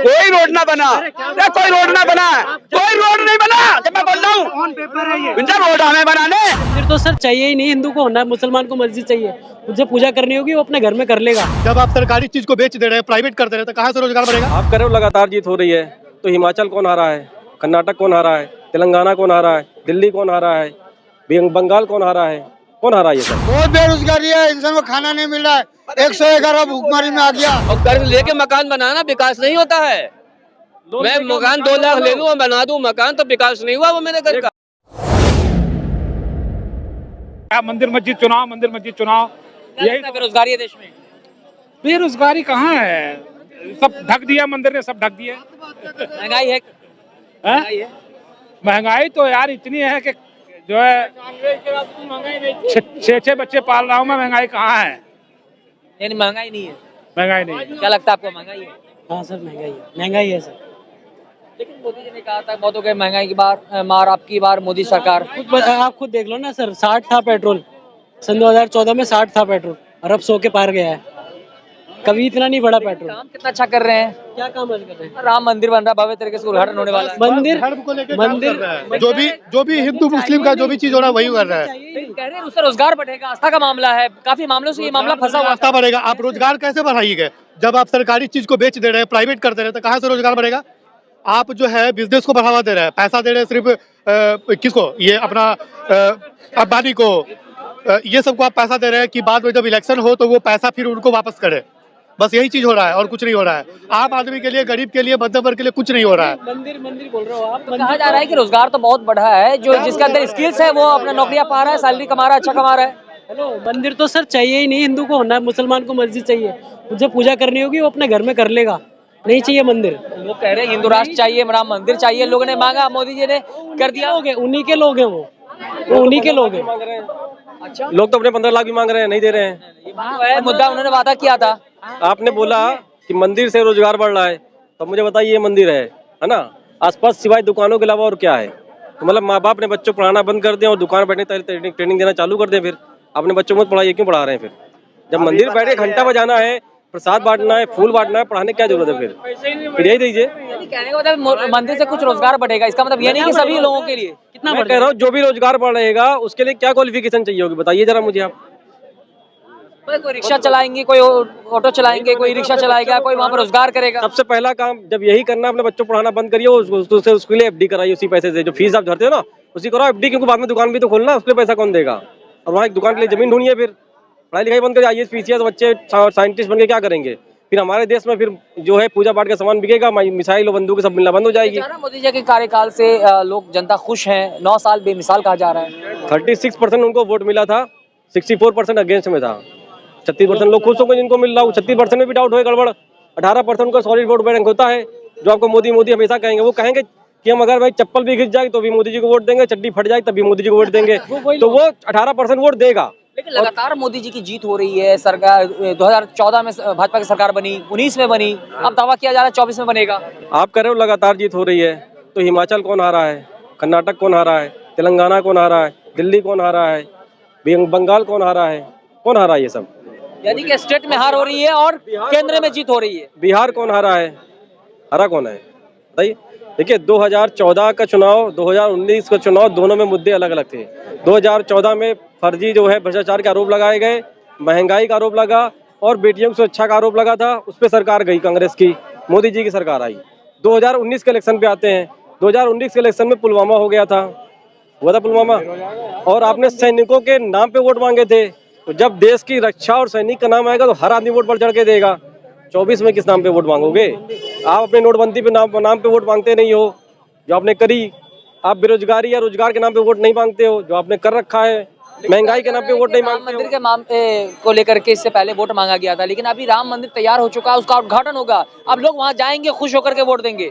कोई रोड ना बना, कोई रोड ना बना, कोई रोड नहीं बना। जब मैं बोल रहा हूँ रोड हमें बनाने। फिर तो सर चाहिए ही नहीं, हिंदू को होना है, मुसलमान को मस्जिद चाहिए। मुझे पूजा करनी होगी वो अपने घर में कर लेगा। जब आप सरकारी चीज को बेच दे रहे हैं, प्राइवेट कर दे रहे हैं, तो कहाँ से रोजगार बढ़ेगा? आप कर रहे हो लगातार जीत हो रही है, तो हिमाचल कौन हारा है, कर्नाटक कौन हारा है, तेलंगाना कौन हारा है, दिल्ली कौन हारा है, बंगाल कौन हारा है, कौन हारा है? ये सब बहुत बेरोजगारी है, इंसान को खाना नहीं मिल रहा है। 111 भूखमरी में आ गया। और कर्ज लेके मकान बनाना विकास नहीं होता है। मैं मकान 2 लाख ले लूँ और बना दूं मकान, तो विकास नहीं हुआ वो मेरे घर का। मंदिर मस्जिद चुनाव, मंदिर मस्जिद चुनाव, यही बेरोजगारी है देश में। बेरोजगारी कहाँ है? सब ढक दिया, मंदिर ने सब ढक दिया। महंगाई है, महंगाई तो यार इतनी है कि जो है 6 बच्चे पाल रहा हूँ मैं। महंगाई कहाँ है? यानी महंगाई नहीं है। महंगाई नहीं। क्या लगता है आपको, महंगाई है? हाँ सर, महंगाई है, महंगाई है सर। लेकिन मोदी जी ने कहा था बहुतों के महंगाई की मार आपकी बार मोदी सरकार। आप खुद देख लो ना सर, 60 था पेट्रोल सन 2014 में, 60 था पेट्रोल और अब 100 के पार गया है। कभी इतना नहीं बढ़ा पेट्रोल। काम कितना अच्छा कर रहे हैं। क्या काम कर रहे हैं? राम मंदिर बन रहा है, भव्य तरीके से उद्घाटन होने वाला है। मंदिर जो भी हिंदू मुस्लिम का जो भी चीज हो रहा है वही कर रहा है। कह रहे हैं उससे रोजगार बढ़ेगा, आस्था का मामला है, काफी मामलों से ये मामला फंसा हुआ। आस्था बढ़ेगा। आप रोजगार कैसे बढ़ाइएगा? जब आप सरकारी चीज को बेच दे रहे हैं, प्राइवेट कर दे रहे हैं, तो कहाँ से रोजगार बढ़ेगा? आप जो है बिजनेस को बढ़ावा दे रहे हैं, पैसा दे रहे हैं सिर्फ किसको? ये अपना अंबानी को, ये सबको आप पैसा दे रहे हैं कि बाद में जब इलेक्शन हो तो वो पैसा फिर उनको वापस करे। बस यही चीज हो रहा है और कुछ नहीं हो रहा है। आम आदमी के लिए, गरीब के लिए, मध्यम वर्ग के लिए कुछ नहीं हो रहा है। मंदिर बोल रहे हो आप। तो कहा जा रहा है कि रोजगार तो बहुत बढ़ा है, जो जिसके अंदर स्किल्स है वो अपना नौकरियां पा रहा है, सैलरी कमा रहा है, अच्छा कमा रहा है। हेलो, मंदिर तो सर चाहिए ही नहीं, हिंदू को होना है, मुसलमान को मस्जिद चाहिए। मुझे पूजा करनी होगी वो अपने घर में कर लेगा, नहीं चाहिए मंदिर। लोग कह रहे हैं हिंदू राष्ट्र चाहिए, राम मंदिर चाहिए, लोगों ने मांगा, मोदी जी ने कर दिया। उन्हीं के लोग हैं वो उन्हीं के लोग हैं। अच्छा, लोग तो अपने 15 लाख भी मांग रहे हैं, नहीं दे रहे हैं। ये मुद्दा उन्होंने वादा किया था। आपने बोला कि मंदिर से रोजगार बढ़ रहा है, तो मुझे बताइए ये मंदिर है ना, आसपास सिवाय दुकानों के अलावा और क्या है? तो मतलब माँ बाप ने बच्चों को पढ़ाना बंद कर दिया और दुकान बैठने ट्रेनिंग देना चालू कर दें, फिर अपने बच्चों को पढ़ाइए, क्यों पढ़ा रहे हैं? फिर जब मंदिर बैठे घंटा बजाना है, प्रसाद बांटना है, फूल बांटना है, पढ़ाने क्या जरूरत है? फिर यही दीजिए। कहने का मतलब मंदिर से कुछ रोजगार बढ़ेगा, इसका मतलब ये नहीं कि सभी लोगों के लिए। कितना मैं कह रहा हूँ जो भी रोजगार बढ़ेगा उसके लिए क्या क्वालिफिकेशन चाहिए होगी, बताइए जरा मुझे आप। कोई रिक्शा चलाएंगे, कोई ऑटो चलाएंगे, कोई रिक्शा चलाएगा, कोई वहाँ पर रोजगार करेगा। सबसे पहला काम जब यही करना, अपने बच्चों को पढ़ाना बंद करिए, उसके लिए एफडी कराइए, उसी पैसे से जो फीस आप भरते हो ना उसी कराओ एफडी, क्योंकि बाद में दुकान भी तो खोलना, उसके पैसा कौन देगा? और वहाँ एक दुकान के लिए जमीन ढूंढिए, फिर पढ़ाई लिखाई बंद करिए। IAS PCS बच्चे साइंटिस्ट बन के क्या करेंगे? फिर हमारे देश में फिर जो है पूजा पाठ का सामान बिकेगा, मिसाइल और बंदूक सब मिलना बंद हो जाएगी। मोदी जी के कार्यकाल से लोग, जनता खुश है, 9 साल बेमिसाल कहा जा रहा है। 36% उनको वोट मिला था, 64% अगेंस्ट में था। 36% लोग खुश हो गए जिनको मिल रहा है। 36% में भी डाउट हो गड़बड़। 18% का सॉलिड वोट बैंक होता है, जो आपको मोदी मोदी हमेशा कहेंगे। वो कहेंगे कि हम अगर भाई चप्पल भी घिस जाए तो भी मोदी जी को वोट देंगे, चड्डी फट जाए तब भी मोदी जी को वोट देंगे, तो वो 18% वोट देगा। लेकिन लगातार मोदी जी की जीत हो रही है। सरकार 2014 में भाजपा की सरकार बनी, 19 में बनी, अब दावा किया जा रहा है 24 में बनेगा। आप कह रहे हो लगातार जीत हो रही है, तो हिमाचल कौन हारा है, कर्नाटक कौन हारा है, तेलंगाना कौन हारा है, दिल्ली कौन हारा है, बंगाल कौन हारा है, कौन हारा है? ये सब यानी कि स्टेट में हार हो रही है और केंद्र में जीत हो रही है। बिहार कौन हारा है, हरा कौन है बताइए? देखिए 2014 का चुनाव, 2019 का चुनाव, दोनों में मुद्दे अलग अलग थे। 2014 में फर्जी जो है भ्रष्टाचार के आरोप लगाए गए, महंगाई का आरोप लगा और बेटियों की सुरक्षा का आरोप लगा था। उस पर सरकार गई कांग्रेस की, मोदी जी की सरकार आई। 2019 के इलेक्शन पे आते हैं। 2019 के इलेक्शन में पुलवामा हो गया था, हुआ था पुलवामा, और आपने सैनिकों के नाम पे वोट मांगे थे। तो जब देश की रक्षा और सैनिक का नाम आएगा तो हर आदमी वोट बढ़ चढ़ के देगा। 24 में किस नाम पे वोट मांगोगे? आप अपने नोटबंदी पे नाम पे वोट मांगते नहीं हो, जो आपने करी। आप बेरोजगारी या रोजगार के नाम पे वोट नहीं मांगते हो, जो आपने कर रखा है। महंगाई के नाम पे वोट नहीं मांगते हो। मंदिर के मामले को लेकर के इससे पहले वोट मांगा गया था, लेकिन अभी राम मंदिर तैयार हो चुका है, उसका उद्घाटन होगा, अब लोग वहाँ जाएंगे, खुश होकर के वोट देंगे।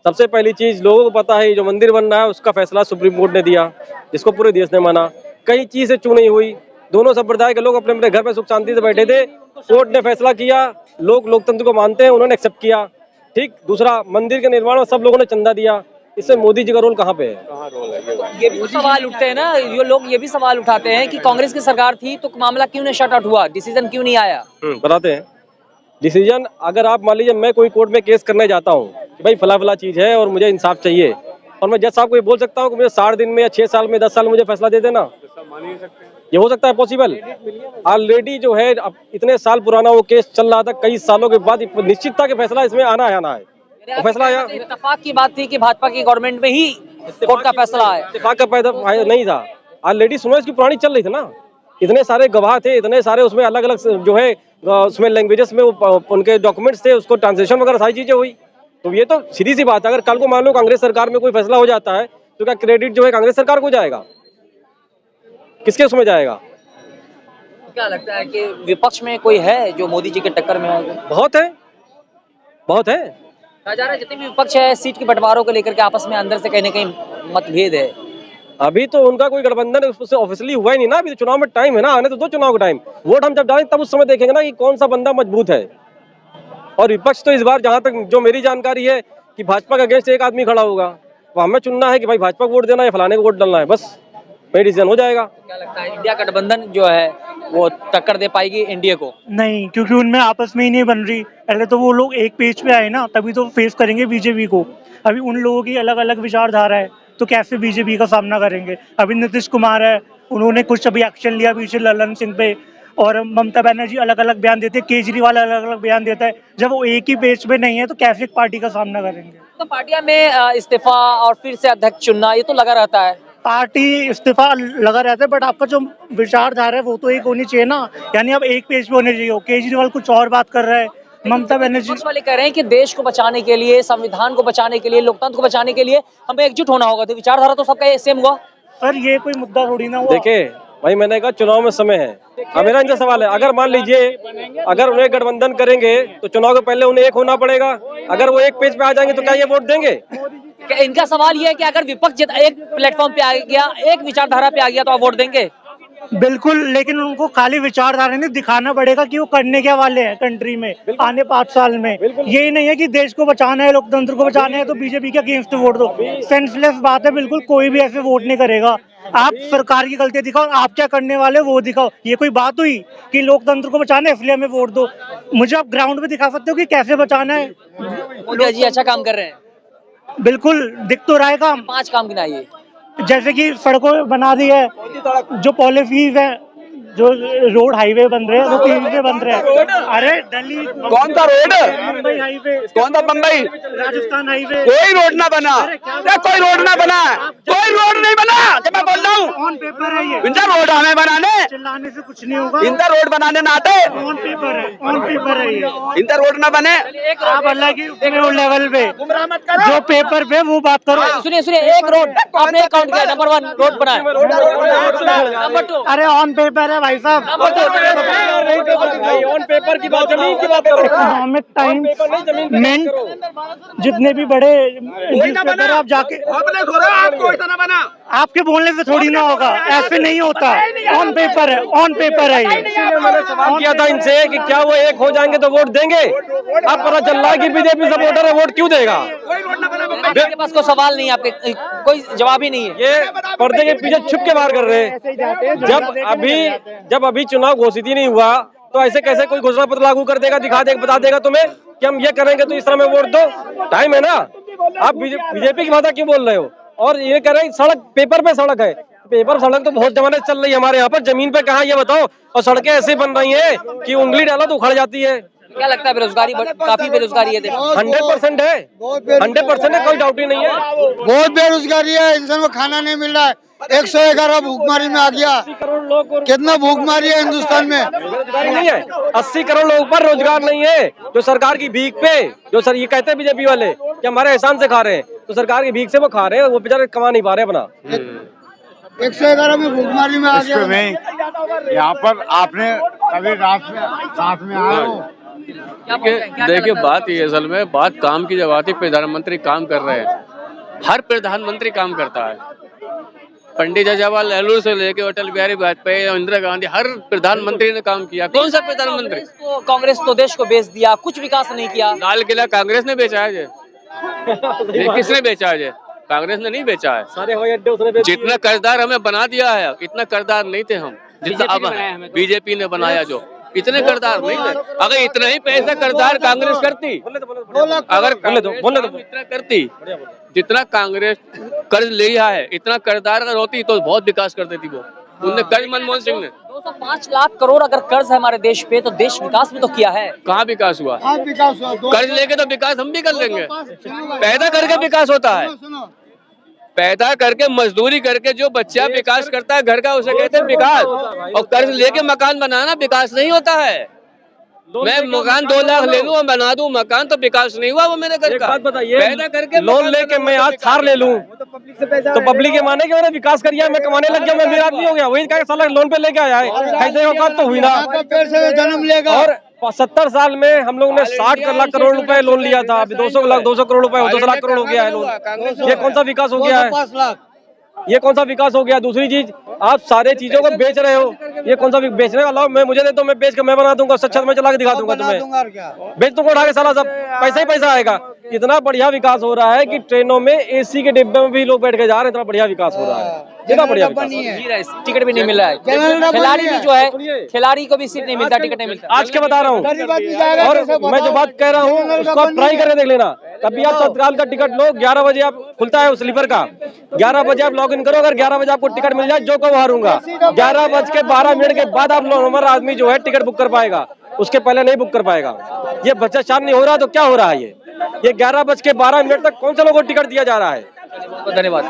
सबसे पहली चीज लोगों को पता है, जो मंदिर बन रहा है उसका फैसला सुप्रीम कोर्ट ने दिया, जिसको पूरे देश ने माना। कई चीजें चू नहीं हुई, दोनों संप्रदाय के लोग अपने अपने घर में सुख शांति से बैठे थे, कोर्ट ने फैसला किया, लोग लोकतंत्र को मानते हैं, उन्होंने एक्सेप्ट किया। ठीक। दूसरा, मंदिर के निर्माण में सब लोगों ने चंदा दिया, इससे मोदी जी का रोल कहाँ पे है? ये भी सवाल उठते हैं ना, ये लोग ये भी सवाल उठाते हैं कि कांग्रेस की सरकार थी तो मामला क्यों नहीं शट आउट हुआ, डिसीजन क्यों नहीं आया? बताते हैं। डिसीजन अगर आप मान लीजिए मैं कोई कोर्ट में केस करने जाता हूँ कि भाई फला फला चीज़ है और मुझे इंसाफ चाहिए, और मैं जज साहब को ये बोल सकता हूँ कि मुझे 60 दिन में या 6 साल में 10 साल में मुझे फैसला दे देना, ये हो सकता है पॉसिबल? ऑलरेडी जो है अब इतने साल पुराना वो केस चल रहा था, कई सालों के बाद निश्चित था कि फैसला इसमें आना है और फैसला आया। इत्तेफाक की बात थी कि भाजपा की गवर्नमेंट में ही कोर्ट का फैसला आया। इत्तेफाक का फायदा नहीं था, ऑलरेडी सुनो इसकी पुरानी चल रही थी ना, इतने सारे गवाह थे, इतने सारे उसमें अलग अलग जो है उसमें लैंग्वेजेस में उनके डॉक्यूमेंट्स थे, उसको ट्रांसलेशन वगैरह सारी चीजें हुई। तो ये तो सीधी सी बात है, अगर कल को मान लो कांग्रेस सरकार में कोई फैसला हो जाता है तो क्या क्रेडिट जो है कांग्रेस सरकार को जाएगा, किसके उसमें जाएगा? क्या लगता है कि विपक्ष में कोई है जो मोदी जी के टक्कर में आएगा? बहुत है, बहुत है। कहा जा रहा है जितने भी विपक्ष है सीट के बंटवारों को लेकर के आपस में अंदर से कहीं ना कहीं मतभेद है। अभी तो उनका कोई गठबंधन उससे ऑफिशियली हुआ ही नहीं ना, अभी तो चुनाव में टाइम है ना, आने तो दो चुनाव का टाइम, वोट हम जब डालें तब उस समय देखेंगे ना कि कौन सा बंदा मजबूत है। और विपक्ष तो इस बार जहां तक जो मेरी जानकारी है कि भाजपा के अगेंस्ट एक आदमी खड़ा होगा, तो हमें चुनना है कि भाई भाजपा को वोट देना है, फलाने को वोट डालना है, बस वही डिसीजन हो जाएगा। क्या लगता है इंडिया गठबंधन जो है वो टक्कर दे पाएगी एनडीए को? नहीं, क्योंकि उनमें आपस में ही नहीं बन रही। पहले तो वो लोग एक पेज पे आए ना, तभी तो फेस करेंगे बीजेपी को। अभी उन लोगों की अलग अलग विचारधारा है, तो कैसे बीजेपी का सामना करेंगे? अभी नीतीश कुमार है, उन्होंने कुछ अभी एक्शन लिया पीछे ललन सिंह पे, और ममता बनर्जी अलग अलग बयान देते हैं, केजरीवाल अलग अलग बयान देता है। जब वो एक ही पेज पे नहीं है तो कैसे एक पार्टी का सामना करेंगे? तो पार्टियां में इस्तीफा और फिर से अध्यक्ष चुनना ये तो लगा रहता है। पार्टी इस्तीफा लगा रहता है, बट आपका जो विचारधारा है वो तो एक होनी चाहिए ना, यानी अब एक पेज पे होने चाहिए। केजरीवाल कुछ और बात कर रहा है, ममता बनर्जी विपक्ष वाले कह रहे हैं कि देश को बचाने के लिए, संविधान को बचाने के लिए, लोकतंत्र को बचाने के लिए हमें एकजुट होना होगा। तो विचारधारा तो सबका सेम हुआ। सर, ये कोई मुद्दा थोड़ी ना हुआ। देखिए भाई, मैंने कहा चुनाव में समय है। अब मेरा इनसे सवाल है, अगर मान लीजिए अगर उन्हें गठबंधन करेंगे तो चुनाव के पहले उन्हें एक होना पड़ेगा, अगर वो एक पेज पे आ जाएंगे तो क्या ये वोट देंगे? इनका सवाल ये है कि अगर विपक्ष एक प्लेटफॉर्म पे आ गया, एक विचारधारा पे आ गया, तो आप वोट देंगे? बिल्कुल, लेकिन उनको खाली विचारधारा नहीं दिखाना पड़ेगा कि वो करने क्या वाले हैं कंट्री में आने 5 साल में। यही नहीं है कि देश को बचाना है, लोकतंत्र को बचाना है तो बीजेपी के अगेंस्ट वोट दो। सेंसलेस बात है, बिल्कुल कोई भी ऐसे वोट नहीं करेगा। आप सरकार की गलतियां दिखाओ, आप क्या करने वाले वो दिखाओ। ये कोई बात हुई कि लोकतंत्र को बचाना है इसलिए हमें वोट दो? मुझे आप ग्राउंड पे दिखा सकते हो कि कैसे बचाना है? मोदी जी अच्छा काम कर रहे हैं। बिल्कुल दिख तो रहा है काम। 5 काम गिनाइए। जैसे कि सड़कों बना दी है, जो पॉलिसीज है, जो रोड हाईवे बन रहे हैं वो पीवी बन रहे हैं। अरे दिल्ली कौन सा रोड? मुंबई हाईवे, कौन सा बम्बई? राजस्थान हाईवे, कोई रोड ना बना, कोई रोड ना बना, कोई रोड नहीं बना। जब मैं बोल रहा हूँ ऑन पेपर है ये। इनका रोड हमें बनाने, चिल्लाने से कुछ नहीं होगा। इनका रोड बनाने ना आते, ऑन पेपर है, ऑन पेपर है ये। इनका रोड ना बने। आप अल्लाह की लेवल पे जो पेपर पे वो बात करो। सुनिए सुनिए, एक रोड आपने काउंट किया, नंबर 1 रोड बना है, नंबर 2 अरे ऑन पेपर है भाई साहब। ऑन पेपर की बात, जमीन की बात करो। इकोनॉमिक टाइम्स, मिंट, जितने भी बड़े न्यूज़पेपर आप जाके आपको इतना बना, आपके बोलने से थोड़ी ना होगा, ऐसे नहीं होता। ऑन पेपर है, ऑन पेपर है ये। मैंने सवाल किया था इनसे कि क्या वो एक हो जाएंगे तो वोट देंगे? अब पता चल रहा है कि बीजेपी सपोर्टर है, वोट क्यों देगा? आपके पास कोई सवाल नहीं है, आपके कोई जवाब ही नहीं है। ये पर्दे के पीछे छुप के बाहर कर रहे हैं। जब अभी चुनाव घोषित ही नहीं हुआ तो ऐसे कैसे कोई घोषणा पत्र लागू कर देगा, दिखा देगा, बता देगा तुम्हें कि हम ये करेंगे तो इस तरह में वोट दो? टाइम है ना। आप बीजेपी की बात क्यों बोल रहे हो? और ये कह रहे हैं सड़क, पेपर पे सड़क है, पेपर सड़क तो बहुत जमाने से चल रही है हमारे यहाँ पर, जमीन पे कहाँ ये बताओ? और सड़कें ऐसी बन रही है कि उंगली डाला तो उखड़ जाती है। क्या लगता है बेरोजगारी काफी बेरोजगारी है देश में? 100% है, 100% है, कोई डाउट ही नहीं है। बहुत बेरोजगारी है, इंसान को खाना नहीं मिल रहा है। 111 भूखमरी में आ गया। 80 करोड़ लोग कितना भूखमरी है हिंदुस्तान में? रोजगार नहीं है। 80 करोड़ लोगों पर रोजगार नहीं है, जो सरकार की भीख पे, जो सर ये कहते हैं बीजेपी वाले कि हमारे एहसान से खा रहे हैं, तो सरकार की भीख से वो खा रहे हैं, वो बेचारे कमा नहीं पा रहे अपना। 111 में भूखमरी में आ गया। यहाँ पर आपने कभी रात में साथ में आए हो? देखिए बात ये असल में बात काम की जब आती, प्रधानमंत्री काम कर रहे हैं, हर प्रधानमंत्री काम करता है। पंडित जवाहरलाल नेहरू से लेके अटल बिहारी वाजपेयी, इंदिरा गांधी, हर प्रधानमंत्री ने काम किया। कौन सा प्रधानमंत्री? कांग्रेस तो देश को बेच दिया, कुछ विकास नहीं किया। लाल किला कांग्रेस ने बेचा है? ये किसने बेचा है? कांग्रेस ने नहीं बेचा है। सारे हवाई अड्डे उसने बेच दिए। जितना कर्जदार हमें बना दिया है, इतना कर्जदार नहीं थे हम, जितना अब बीजेपी ने बनाया। जो इतने कर्जदार नहीं है। अगर इतना ही पैसा कर्जदार कांग्रेस करती, अगर इतना करती जितना कांग्रेस कर्ज लिया है, इतना कर्जदार अगर होती तो बहुत विकास कर देती वो। उनने कर्ज मनमोहन सिंह ने 205 लाख करोड़ अगर कर्ज है हमारे देश पे, तो देश विकास भी तो किया है। कहाँ विकास हुआ? विकास हुआ कर्ज लेके तो विकास हम भी कर लेंगे। पैदा करके विकास होता है, पैदा करके मजदूरी करके जो बच्चा विकास करता है घर का, उसे कहते हैं विकास। और कर्ज लेके मकान बनाना विकास नहीं होता है। मैं मकान 2 लाख ले लूं और बना दूं मकान, तो विकास नहीं हुआ वो मेरे घर का। बताइए, पैदा करके लोन लेके मैं आज थार ले लूं तो पब्लिक के माने कि मैंने विकास कर लिया, मैं कमाने लग गया, मैं अमीर आदमी हो गया। वही कहा साला लोन पे लेके आया है, खरीदने का तो हुई ना। पेड़ से जन्म लेगा। और 70 साल में हम लोग ने 60 लाख करोड़ रुपए लोन लिया था, अभी 200 करोड़ रुपए 200 लाख करोड़ हो गया है लोन। ये कौन सा विकास हो गया है? 5 लाख। ये कौन सा विकास हो गया? दूसरी चीज, आप सारे चीजों को बेच रहे हो, ये कौन सा बेचने वाला? मैं मुझे दे तो मैं बेच के मैं बना दूंगा, सच्चा मैं चला के दिखा दूंगा तुम्हें। बेच दूंगा उठा के साला, सब पैसा ही पैसा आएगा। इतना बढ़िया विकास हो रहा है कि ट्रेनों में एसी के डिब्बे में भी लोग बैठ के जा रहे हैं, इतना बढ़िया विकास हो रहा है, इतना बढ़िया विकास। टिकट भी नहीं मिल रहा है, खिलाड़ी भी जो है, खिलाड़ी को भी सीट नहीं मिलता, टिकट नहीं मिलता। आज के बता रहा हूँ, और मैं जो बात कह रहा हूँ उसको आप ट्राई करके देख लेना। कभी आप तत्काल का टिकट लो, 11 बजे आप खुलता है स्लीपर का, 11 बजे आप लॉग इन करो। अगर 11 बजे आपको टिकट मिल जाए, जो को हारूंगा, 11:12 के बाद आप नॉर्मल आदमी जो है टिकट बुक कर पाएगा, उसके पहले नहीं बुक कर पाएगा। ये भ्रष्टाचार नहीं हो रहा तो क्या हो रहा है? ये 11:12 तक कौन से लोगों को टिकट दिया जा रहा है? धन्यवाद।